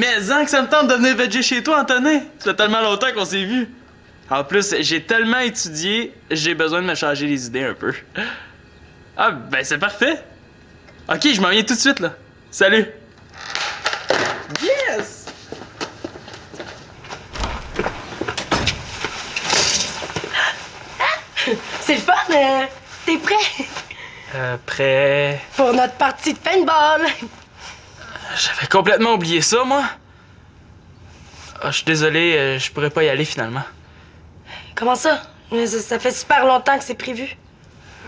Mais que ça me tente de venir veger chez toi, Antonin. Ça fait tellement longtemps qu'on s'est vus. En plus, j'ai tellement étudié, j'ai besoin de me changer les idées un peu. Ah, ben c'est parfait. Ok, je m'en viens tout de suite, là. Salut. Yes! C'est le fun, t'es prêt? Prêt... Pour notre partie de paintball. J'avais complètement oublié ça, moi. Ah, je suis désolé, je pourrais pas y aller finalement. Comment ça? Ça fait super longtemps que c'est prévu.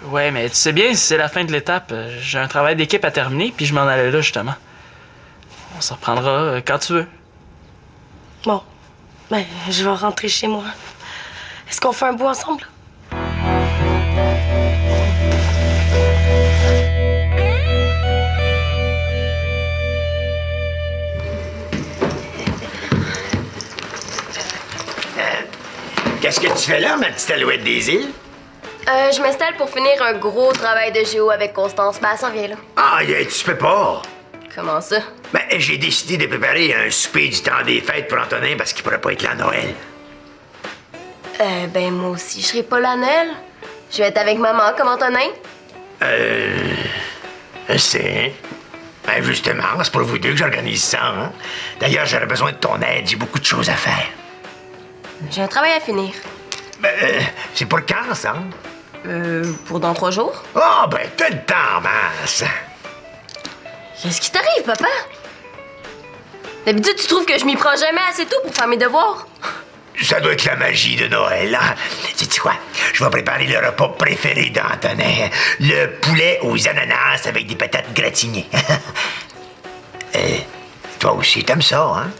Ouais, mais tu sais bien, c'est la fin de l'étape. J'ai un travail d'équipe à terminer, puis je m'en allais là, justement. On s'en reprendra quand tu veux. Bon, ben, je vais rentrer chez moi. Est-ce qu'on fait un bout ensemble? Qu'est-ce que tu fais là, ma petite alouette des îles? Je m'installe pour finir un gros travail de géo avec Constance. Ben, elle s'en vient, là. Ah, tu peux pas. Comment ça? Ben, j'ai décidé de préparer un souper du temps des fêtes pour Antonin parce qu'il pourrait pas être là à Noël. Ben, moi aussi, je serai pas là à Noël. Je vais être avec maman, comme Antonin. Je sais. Ben, justement, c'est pour vous deux que j'organise ça, hein? D'ailleurs, j'aurais besoin de ton aide. J'ai beaucoup de choses à faire. J'ai un travail à finir. Ben, c'est pour quand, ça? Pour dans 3 jours? Ah, ben, t'as le temps, mince. Qu'est-ce qui t'arrive, papa? D'habitude, tu trouves que je m'y prends jamais assez tôt pour faire mes devoirs? Ça doit être la magie de Noël, hein? Sais-tu quoi? Je vais préparer le repas préféré d'Antonin. Le poulet aux ananas avec des patates gratinées. Toi aussi, t'aimes ça, hein?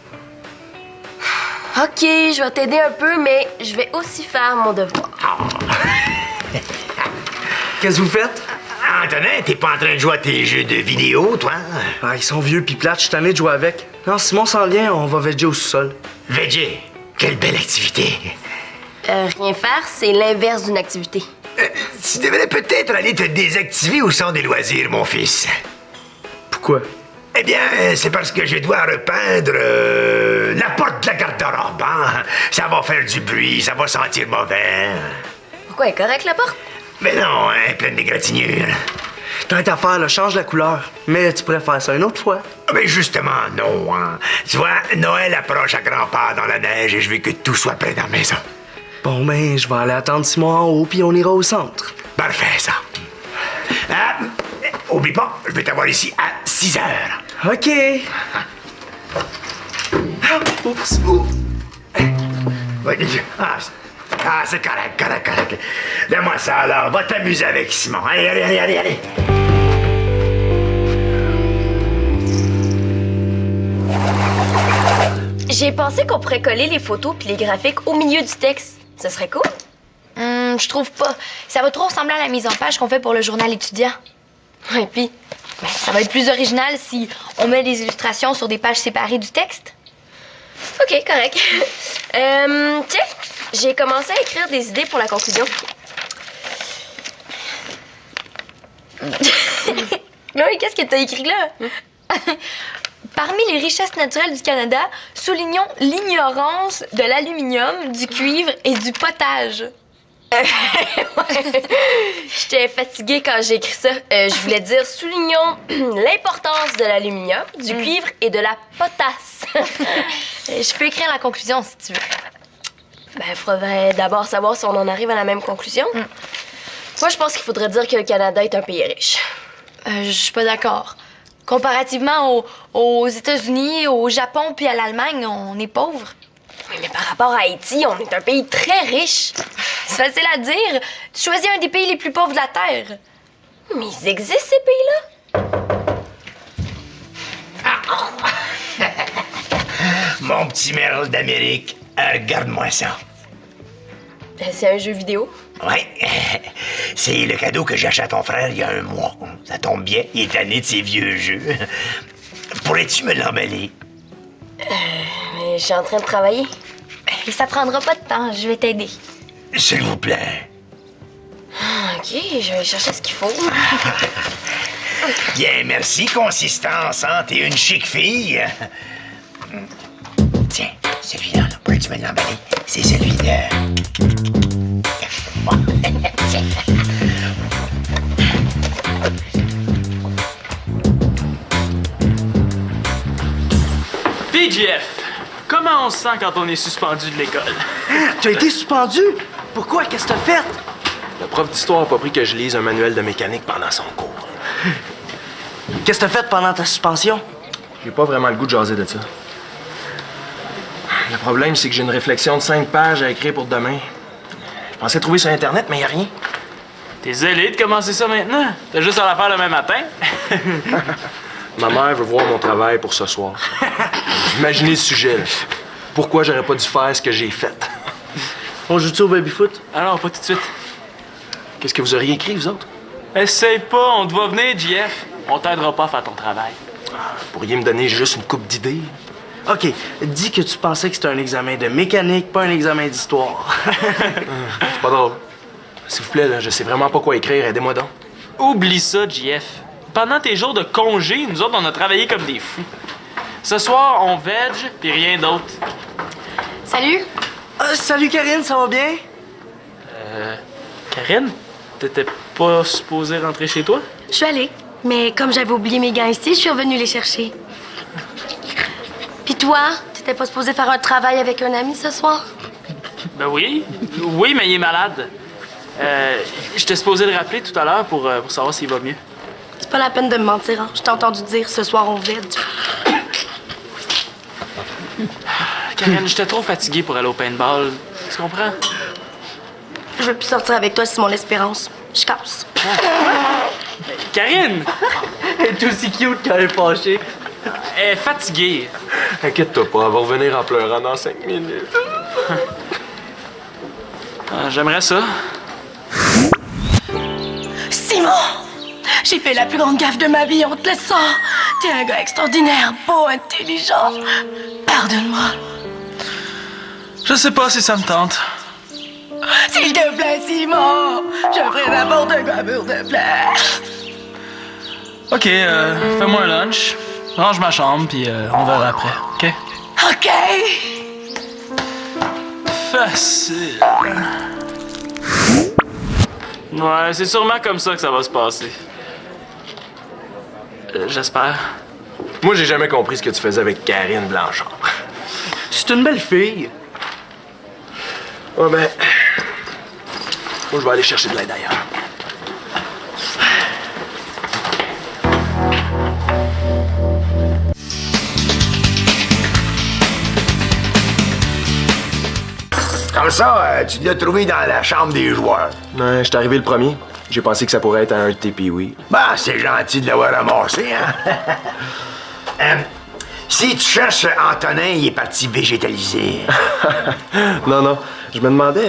OK, je vais t'aider un peu, mais je vais aussi faire mon devoir. Qu'est-ce que vous faites? Antonin, t'es pas en train de jouer à tes jeux de vidéo, toi? Ah, ils sont vieux pis plates, je suis tanné de jouer avec. Non, Simon s'en vient, on va veger au sous-sol. Veger, quelle belle activité. Rien faire, c'est l'inverse d'une activité. Tu devrais peut-être aller te désactiver au centre des loisirs, mon fils. Pourquoi? Eh bien, c'est parce que je dois repeindre la porte de la garde-robe, hein? Ça va faire du bruit, ça va sentir mauvais. Pourquoi elle est correcte, la porte? Mais non, hein, pleine d'égratignures. Tant qu'à faire, là, change la couleur. Mais tu pourrais faire ça une autre fois. Mais justement, non, hein. Tu vois, Noël approche à grands pas dans la neige et je veux que tout soit prêt dans la maison. Bon, ben, je vais aller attendre Simon en haut puis on ira au centre. Parfait, ça. Oublie pas, je vais t'avoir ici à 6 heures. OK. Oups. C'est correct. Donne-moi ça, alors. Va t'amuser avec Simon. Allez. J'ai pensé qu'on pourrait coller les photos puis les graphiques au milieu du texte. Ce serait cool? Je trouve pas. Ça va trop ressembler à la mise en page qu'on fait pour le journal étudiant. Et puis? Ça va être plus original si on met des illustrations sur des pages séparées du texte. OK, correct. Tiens, j'ai commencé à écrire des idées pour la conclusion. Oui, qu'est-ce que t'as écrit là? Parmi les richesses naturelles du Canada, soulignons l'ignorance de l'aluminium, du cuivre et du potage. J'étais fatiguée quand j'ai écrit ça. Je voulais dire soulignons l'importance de l'aluminium, du cuivre et de la potasse. Je peux écrire la conclusion si tu veux. Ben, faudrait d'abord savoir si on en arrive à la même conclusion. Moi, je pense qu'il faudrait dire que le Canada est un pays riche. Je suis pas d'accord. Comparativement aux États-Unis, au Japon puis à l'Allemagne, on est pauvre. Oui, mais par rapport à Haïti, on est un pays très riche. C'est facile à dire. Tu choisis un des pays les plus pauvres de la Terre. Mais ils existent, ces pays-là? Mon petit Merle d'Amérique, regarde-moi ça. C'est un jeu vidéo? Ouais, c'est le cadeau que j'ai acheté à ton frère il y a 1 mois. Ça tombe bien, il est tanné de ses vieux jeux. Pourrais-tu me l'emballer? Mais je suis en train de travailler. Et ça prendra pas de temps, je vais t'aider. S'il vous plaît. OK, je vais chercher ce qu'il faut. Bien, merci, consistance, hein? T'es une chic fille. Tiens, celui-là, là, pourrais-tu me l'emballer? C'est celui de... Puis, Jeff, comment on se sent quand on est suspendu de l'école? Tu as été suspendu? Pourquoi? Qu'est-ce que t'as fait? Le prof d'histoire a pas pris que je lise un manuel de mécanique pendant son cours. Qu'est-ce que t'as fait pendant ta suspension? J'ai pas vraiment le goût de jaser de ça. Le problème, c'est que j'ai une réflexion de 5 pages à écrire pour demain. Je pensais trouver sur Internet, mais y a rien. T'es zélé de commencer ça maintenant? T'as juste à la faire demain matin? Ma mère veut voir mon travail pour ce soir. Imaginez le sujet, là. Pourquoi j'aurais pas dû faire ce que j'ai fait? On joue-tu au baby-foot? Alors, pas tout de suite. Qu'est-ce que vous auriez écrit, vous autres? Essaye pas, on te va venir, Jeff. On t'aidera pas à faire ton travail. Vous pourriez me donner juste une coupe d'idées? OK, dis que tu pensais que c'était un examen de mécanique, pas un examen d'histoire. C'est pas drôle. S'il vous plaît, là, je sais vraiment pas quoi écrire. Aidez-moi donc. Oublie ça, Jeff. Pendant tes jours de congé, nous autres, on a travaillé comme des fous. Ce soir, on veg, puis rien d'autre. Salut. Salut Karine, ça va bien? Karine, t'étais pas supposée rentrer chez toi? Je suis allée, mais comme j'avais oublié mes gants ici, je suis revenue les chercher. Puis toi, t'étais pas supposé faire un travail avec un ami ce soir? Ben oui. Oui, mais il est malade. J'étais supposé le rappeler tout à l'heure pour savoir s'il va mieux. C'est pas la peine de me mentir, hein. Je t'ai entendu dire ce soir on veg. Karine, j'étais trop fatigué pour aller au paintball. Tu comprends? Je veux plus sortir avec toi, Simon L'Espérance. Je casse. Karine! Elle est aussi cute quand elle est fâchée. Elle est fatiguée. Inquiète-toi pas, elle va revenir en pleurant dans 5 minutes. J'aimerais ça. Simon! J'ai fait la plus grande gaffe de ma vie, on te le sent. T'es un gars extraordinaire, beau, intelligent. Pardonne-moi. Je sais pas si ça me tente. S'il te plaît, Simon! Je ferai n'importe quoi pour te plaire. OK, fais-moi un lunch. Range ma chambre, puis on verra après, OK? OK! Facile. Ouais, c'est sûrement comme ça que ça va se passer. J'espère. Moi, j'ai jamais compris ce que tu faisais avec Karine Blanchard. C'est une belle fille. Ouais, ben... Moi, je vais aller chercher de l'aide ailleurs. Comme ça, tu l'as trouvé dans la chambre des joueurs. Ouais, je suis arrivé le premier. J'ai pensé que ça pourrait être un de tes pee-wee. Bah, c'est gentil de l'avoir ramassé, hein? Si tu cherches Antonin, il est parti végétaliser. Non, non. Je me demandais...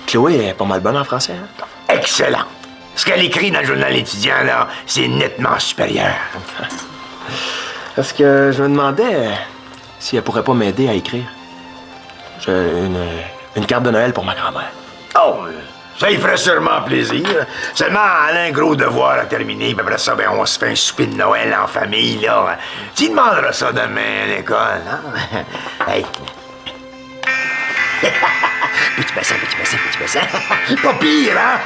Chloé est pas mal bonne en français, hein? Excellent. Ce qu'elle écrit dans le journal étudiant, là, c'est nettement supérieur. Parce que je me demandais si elle pourrait pas m'aider à écrire. J'ai une carte de Noël pour ma grand-mère. Oh, ça lui ferait sûrement plaisir. Seulement, elle a un gros devoir à terminer, puis après ça, ben, on se fait un souper de Noël en famille, là. Tu demanderas ça demain à l'école, hein? Hey. Petit bassin. Pas pire, hein?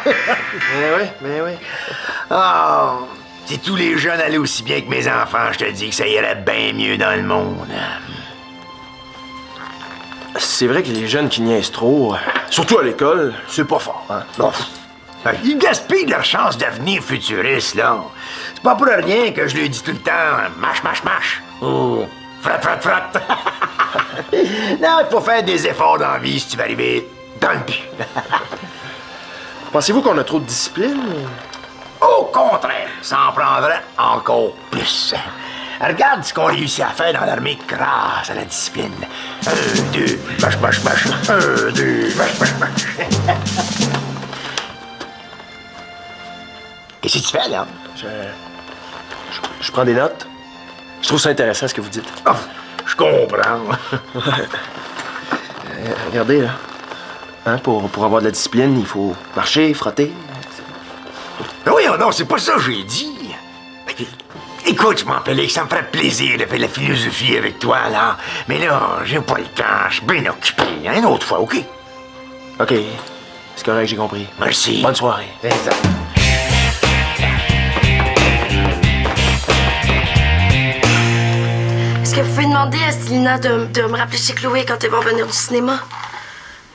Mais oui. Oh, si tous les jeunes allaient aussi bien que mes enfants, je te dis que ça irait bien mieux dans le monde. C'est vrai que les jeunes qui niaisent trop, surtout à l'école, c'est pas fort, hein? Bon. Ils gaspillent leur chance d'avenir futuriste, là. C'est pas pour rien que je lui dis tout le temps « mâche » ou « frat ». Non, il faut faire des efforts dans la vie si tu veux arriver dans le but. Pensez-vous qu'on a trop de discipline? Au contraire, ça en prendrait encore plus. Regarde ce qu'on réussit à faire dans l'armée grâce à la discipline. 1, 2, mâche. 1, 2, mâche. Qu'est-ce que tu fais, là? Je prends des notes. Je trouve ça intéressant ce que vous dites. Oh, je comprends. Regardez, là. Hein, pour avoir de la discipline, il faut marcher, frotter. Oui, non, c'est pas ça que j'ai dit. Écoute, mon Félix, ça me ferait plaisir de faire la philosophie avec toi, là. Mais là, j'ai pas le temps, je suis bien occupé. Une autre fois, OK? OK. C'est correct, j'ai compris. Merci. Bonne soirée. Exact. Est-ce que vous pouvez demander à Célina de me rappeler chez Chloé quand elle va revenir du cinéma?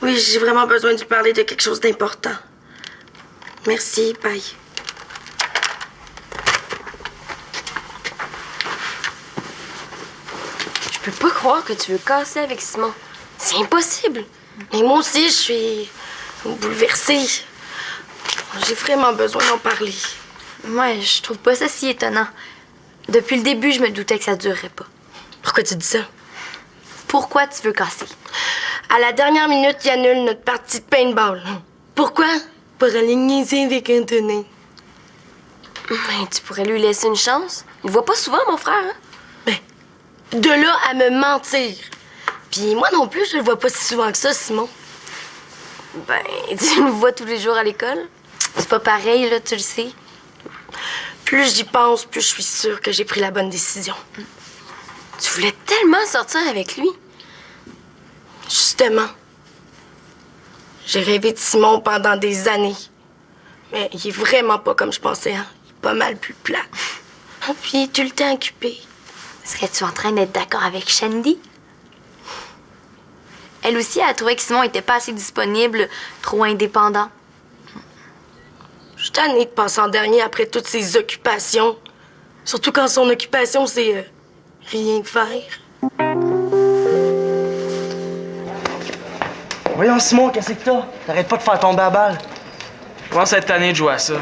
Oui, j'ai vraiment besoin de lui parler de quelque chose d'important. Merci, bye. Je peux pas croire que tu veux casser avec Simon. C'est impossible. Mais moi aussi, je suis bouleversée. J'ai vraiment besoin d'en parler. Moi, je trouve pas ça si étonnant. Depuis le début, je me doutais que ça durerait pas. Pourquoi tu dis ça? Pourquoi tu veux casser? À la dernière minute, il annule notre partie de paintball. Pourquoi? Pour aller niaiser avec Antonin. Ben, tu pourrais lui laisser une chance. Il voit pas souvent, mon frère. Hein? De là à me mentir. Puis moi non plus, je le vois pas si souvent que ça, Simon. Ben, tu le vois tous les jours à l'école. C'est pas pareil, là, tu le sais. Plus j'y pense, plus je suis sûre que j'ai pris la bonne décision. Tu voulais tellement sortir avec lui. Justement. J'ai rêvé de Simon pendant des années. Mais il est vraiment pas comme je pensais, hein. Il est pas mal plus plat. Puis il est tout le temps occupé. Serais-tu en train d'être d'accord avec Shandy? Elle aussi, elle a trouvé que Simon était pas assez disponible, trop indépendant. Je suis tannée de passer en dernier après toutes ses occupations. Surtout quand son occupation, c'est rien faire. Voyons, Simon, qu'est-ce que t'as? T'arrêtes pas de faire tomber la balle. Je commence à être tanné de jouer à ça.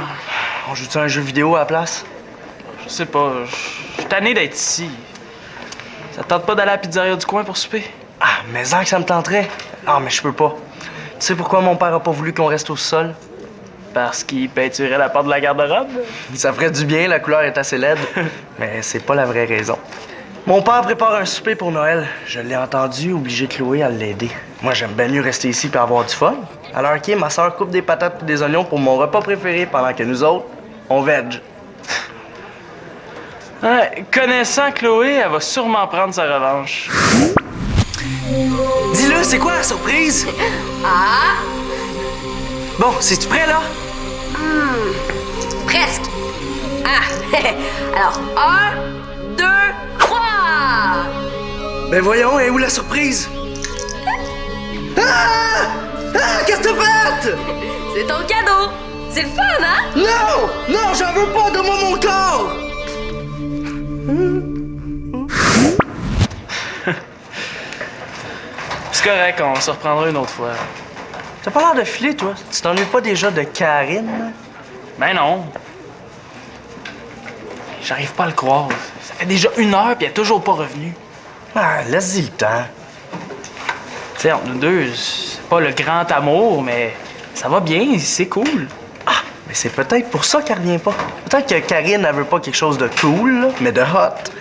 On joue-tu à un jeu vidéo à la place? Je sais pas, je suis tanné d'être ici. Ça te tente pas d'aller à la pizzeria du coin pour souper? Ah, mais Zach, ça me tenterait. Ah, mais je peux pas. Tu sais pourquoi mon père a pas voulu qu'on reste au sol? Parce qu'il peinturait la porte de la garde-robe? Ça ferait du bien, la couleur est assez laide. Mais c'est pas la vraie raison. Mon père prépare un souper pour Noël. Je l'ai entendu obliger Chloé à l'aider. Moi, j'aime bien mieux rester ici et avoir du fun. Alors, OK, ma soeur coupe des patates et des oignons pour mon repas préféré pendant que nous autres, on veg. Ouais, connaissant Chloé, elle va sûrement prendre sa revanche. Dis-le, c'est quoi la surprise? Ah! Bon, c'est-tu prêt, là? Presque! Ah! Alors, 1, 2, 3! Ben voyons, et où la surprise? Ah! Ah! Qu'est-ce que t'as fait? C'est ton cadeau. C'est le fun, hein? Non! Non, j'en veux pas, donne-moi mon corps! C'est correct, on se reprendra une autre fois. T'as pas l'air de filer, toi. Tu t'ennuies pas déjà de Karine? Ben non. J'arrive pas à le croire. Ça fait déjà 1 heure puis elle est toujours pas revenue. Ah, laisse-y le temps. Tu sais, entre nous deux, c'est pas le grand amour, mais ça va bien, c'est cool. Ah, mais c'est peut-être pour ça qu'elle revient pas. Peut-être que Karine, elle veut pas quelque chose de cool, là, mais de hot.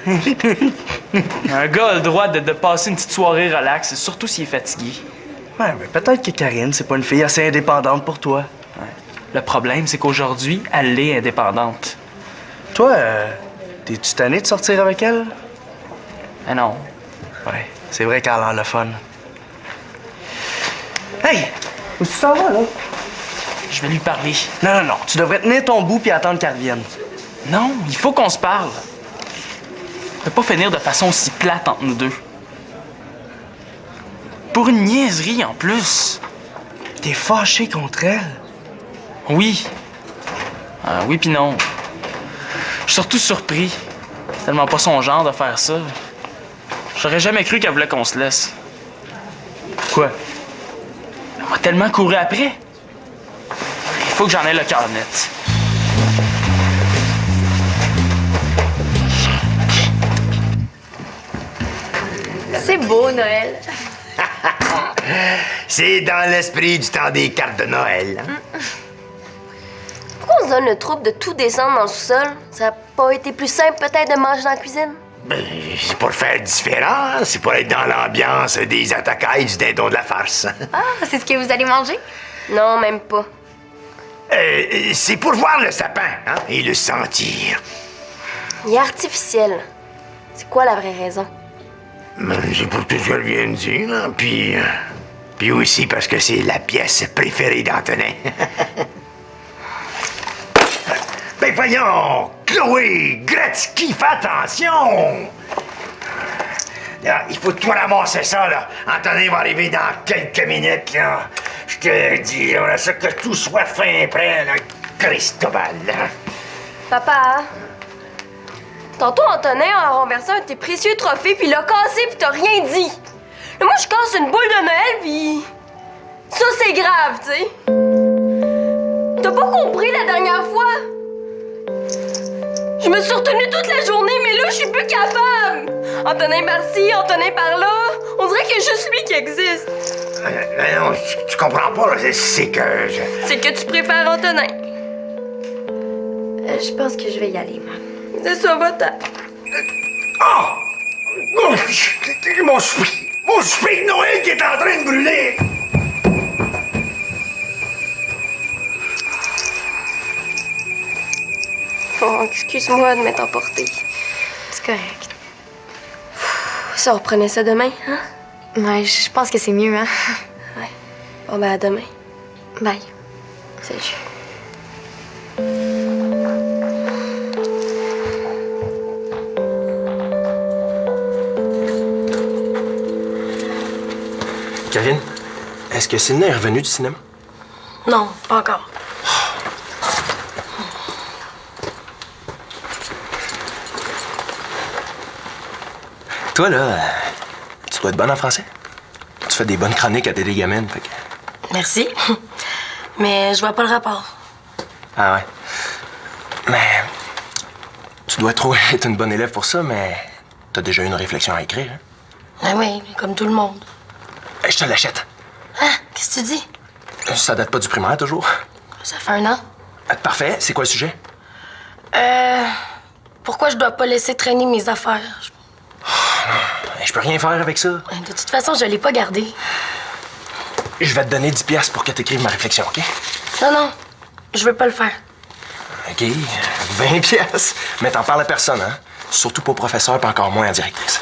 Un gars a le droit de passer une petite soirée relax, surtout s'il est fatigué. Ouais, mais peut-être que Karine, c'est pas une fille assez indépendante pour toi. Ouais. Le problème, c'est qu'aujourd'hui, elle est indépendante. Toi, t'es-tu tanné de sortir avec elle? Ben non. Ouais, c'est vrai qu'elle a l'air le fun. Hey! Où tu t'en vas, là? Je vais lui parler. Non, non, non. Tu devrais tenir ton bout puis attendre qu'elle revienne. Non, il faut qu'on se parle. On peut pas finir de façon aussi plate entre nous deux. Pour une niaiserie, en plus. T'es fâché contre elle? Oui. Oui pis non. Je suis surtout surpris. C'est tellement pas son genre de faire ça. J'aurais jamais cru qu'elle voulait qu'on se laisse. Quoi? Elle m'a tellement couru après. Il faut que j'en aie le cœur net. C'est beau, Noël. C'est dans l'esprit du temps des cartes de Noël. Hein? Pourquoi on se donne le trouble de tout descendre dans le sous-sol? Ça a pas été plus simple peut-être de manger dans la cuisine? Ben, c'est pour le faire différent, c'est pour être dans l'ambiance des attaquailles du dindon de la farce. Ah, c'est ce que vous allez manger? Non, même pas. C'est pour voir le sapin, hein, et le sentir. Il est artificiel. C'est quoi la vraie raison? C'est pour tout ce qu'elle vient de dire, là. Puis aussi parce que c'est la pièce préférée d'Antonin. Ben voyons! Chloé! Gretzky, fais attention! Là, il faut tout ramasser ça, là. Antonin va arriver dans quelques minutes, là. Je te dis, on a ça que tout soit fin prêt, là. Cristobal, là. Papa, tantôt Antonin a renversé un de tes précieux trophées, puis il l'a cassé, puis t'as rien dit. Là, moi, je casse une boule de Noël, puis ça, c'est grave, tu sais. T'as pas compris la dernière fois? Je me suis retenue toute la journée, mais là, je suis plus capable. Antonin par-ci, Antonin par-là. On dirait qu'il y a juste lui qui existe. Non, tu comprends pas, là. C'est que... C'est que tu préfères Antonin. Je pense que je vais y aller, moi. C'est ça, va-t'en. Oh! Mon souper de Noël qui est en train de brûler! Bon, excuse-moi de m'être emportée. C'est correct. Ça, on reprenait ça demain, hein? Ouais, je pense que c'est mieux, hein? Ouais. Bon, ben, à demain. Bye. Salut. Karine, est-ce que Sydney est revenue du cinéma? Non, pas encore. Toi, là, tu dois être bonne en français. Tu fais des bonnes chroniques à tes gamines, fait que... Merci. Mais je vois pas le rapport. Ah ouais. Mais... Tu dois trop être une bonne élève pour ça, mais... T'as déjà eu une réflexion à écrire, hein? Ah oui, comme tout le monde. Je te l'achète. Ah, qu'est-ce que tu dis? Ça date pas du primaire, toujours. Ça fait 1 an. Parfait. C'est quoi le sujet? Pourquoi je dois pas laisser traîner mes affaires? Je peux rien faire avec ça. De toute façon, je l'ai pas gardé. Je vais te donner 10 piastres pour que t'écrives ma réflexion, OK? Non, je veux pas le faire. OK, 20 piastres. Mais t'en parles à personne, hein? Surtout pas au professeur, pas encore moins à la directrice.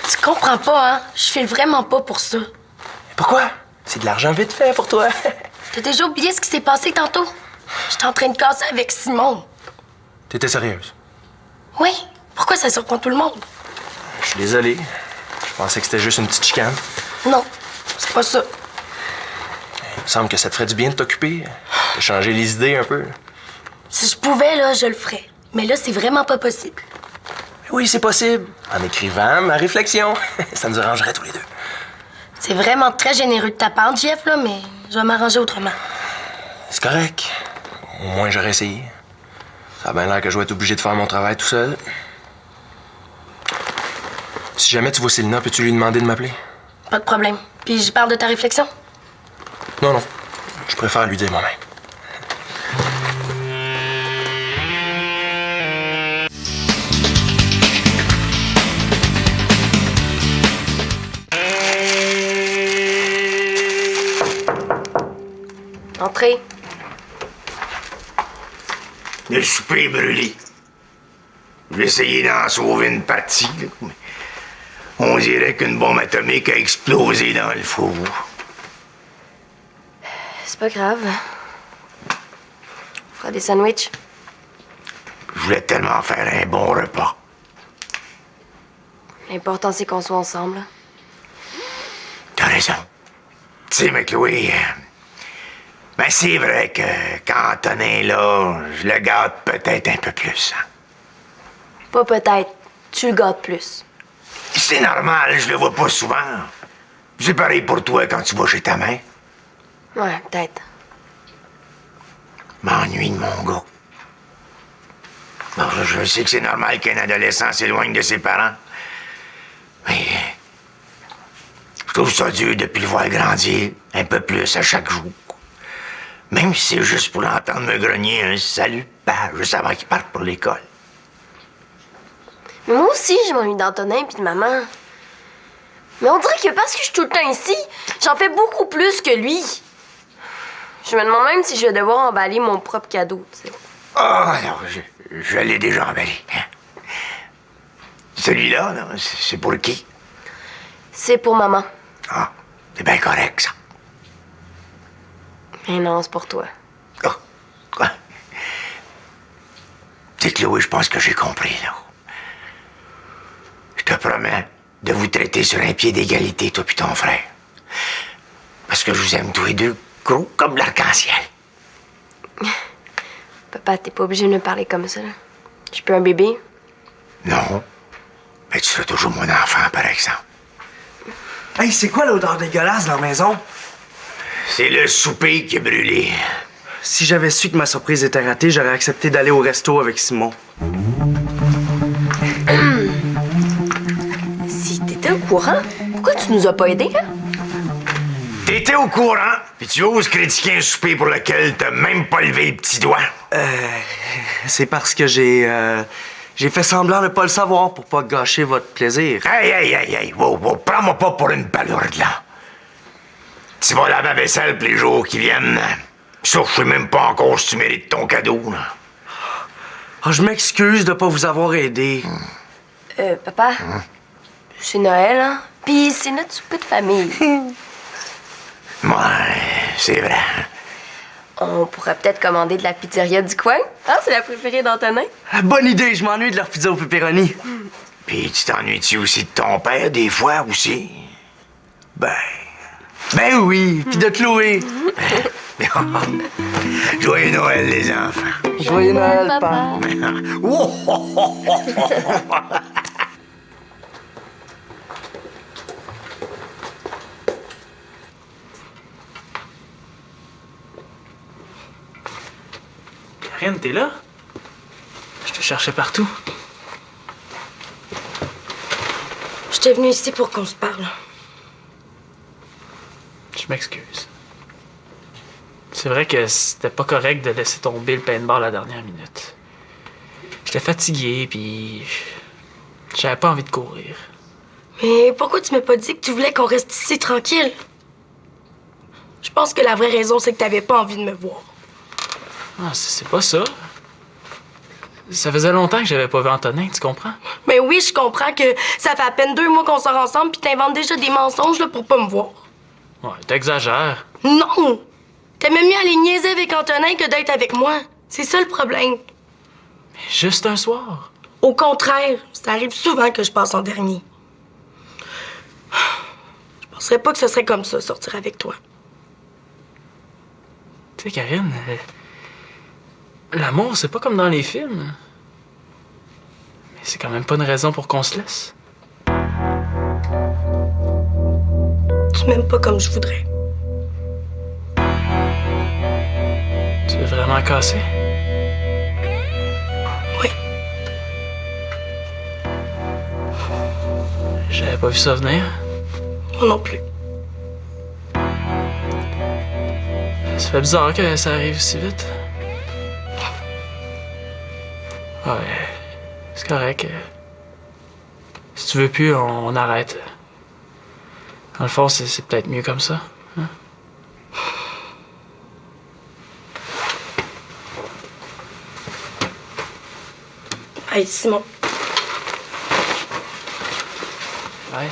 Tu comprends pas, hein? Je file vraiment pas pour ça. Pourquoi? C'est de l'argent vite fait pour toi. T'as déjà oublié ce qui s'est passé tantôt? J'étais en train de casser avec Simon. T'étais sérieuse? Oui, pourquoi ça surprend tout le monde? Je suis désolé. Je pensais que c'était juste une petite chicane. Non, c'est pas ça. Il me semble que ça te ferait du bien de t'occuper, de changer les idées un peu. Si je pouvais, là, je le ferais. Mais là, c'est vraiment pas possible. Oui, c'est possible. En écrivant ma réflexion. Ça nous arrangerait tous les deux. C'est vraiment très généreux de ta part, Jeff, là, mais je vais m'arranger autrement. C'est correct. Au moins, j'aurais essayé. Ça a bien l'air que je vais être obligé de faire mon travail tout seul. Si jamais tu vois Célina, peux-tu lui demander de m'appeler? Pas de problème. Puis je parle de ta réflexion? Non. Je préfère lui dire moi-même. Entrez. Le souper est brûlé. Je vais essayer d'en sauver une partie, là, mais on dirait qu'une bombe atomique a explosé dans le four. C'est pas grave. On fera des sandwichs. Je voulais tellement faire un bon repas. L'important, c'est qu'on soit ensemble. T'as raison. Tu sais, mais Chloé, ben c'est vrai que quand Antonin est là, je le gâte peut-être un peu plus. Hein? Pas peut-être. Tu le gâtes plus. C'est normal, je le vois pas souvent. C'est pareil pour toi quand tu vas chez ta mère. Ouais, peut-être. M'ennuie de mon gars. Bon, je sais que c'est normal qu'un adolescent s'éloigne de ses parents. Mais je trouve ça dur depuis le voir grandir un peu plus à chaque jour. Même si c'est juste pour l'entendre me grogner un salut, juste avant qu'il parte pour l'école. Mais moi aussi, je m'ennuie d'Antonin puis de maman. Mais on dirait que parce que je suis tout le temps ici, j'en fais beaucoup plus que lui. Je me demande même si je vais devoir emballer mon propre cadeau, tu sais. Ah, alors, je l'ai déjà emballé. Hein? Celui-là, là, c'est pour qui? C'est pour maman. Ah, c'est bien correct, ça. Mais non, c'est pour toi. Ah, quoi? Tu sais, Chloé, je pense que j'ai compris, là. Je te promets de vous traiter sur un pied d'égalité, toi puis ton frère. Parce que je vous aime tous les deux, gros comme l'arc-en-ciel. Papa, t'es pas obligé de me parler comme ça. Je suis plus un bébé. Non, mais tu seras toujours mon enfant, par exemple. Hey, c'est quoi l'odeur dégueulasse dans la maison? C'est le souper qui est brûlé. Si j'avais su que ma surprise était ratée, j'aurais accepté d'aller au resto avec Simon. Si t'étais au courant, pourquoi tu nous as pas aidés, hein? T'étais au courant, puis tu oses critiquer un souper pour lequel t'as même pas levé le petit doigt. C'est parce que j'ai fait semblant de pas le savoir pour pas gâcher votre plaisir. Hey, wow, prends-moi pas pour une palourde, là. Tu vas laver la vaisselle pour les jours qui viennent. Ça, je sais même pas encore si tu mérites ton cadeau, là. Ah, je m'excuse de pas vous avoir aidé. Papa, c'est Noël, hein? Puis c'est notre souper de famille. Ouais, c'est vrai. On pourrait peut-être commander de la pizzeria du coin. Ah, c'est la préférée d'Antonin. Bonne idée, je m'ennuie de leur pizza au pepperoni. Puis tu t'ennuies-tu aussi de ton père, des fois, aussi? Ben oui, puis de Chloé. Joyeux Noël, les enfants. Joyeux Noël, papa. Karine, t'es là? Je te cherchais partout. J'étais venue ici pour qu'on se parle. Je m'excuse. C'est vrai que c'était pas correct de laisser tomber le paintball à la dernière minute. J'étais fatigué, puis j'avais pas envie de courir. Mais pourquoi tu m'as pas dit que tu voulais qu'on reste ici tranquille? Je pense que la vraie raison, c'est que t'avais pas envie de me voir. Ah, c'est pas ça. Ça faisait longtemps que j'avais pas vu Antonin, tu comprends? Mais oui, je comprends que ça fait à peine 2 mois qu'on sort ensemble puis t'inventes déjà des mensonges là, pour pas me voir. Ouais, t'exagères. Non! T'aimais mieux aller niaiser avec Antonin que d'être avec moi. C'est ça le problème. Juste un soir. Au contraire, ça arrive souvent que je passe en dernier. Je penserais pas que ce serait comme ça, sortir avec toi. Tu sais, Karine, l'amour, c'est pas comme dans les films. Mais c'est quand même pas une raison pour qu'on se laisse. Tu m'aimes pas comme je voudrais. Tu veux vraiment casser? Oui. J'avais pas vu ça venir. Moi non plus. Ça fait bizarre que ça arrive si vite. Ouais, c'est correct. Si tu veux plus, on arrête. Dans le fond, c'est peut-être mieux comme ça. Hein? Hey, Simon. Ouais.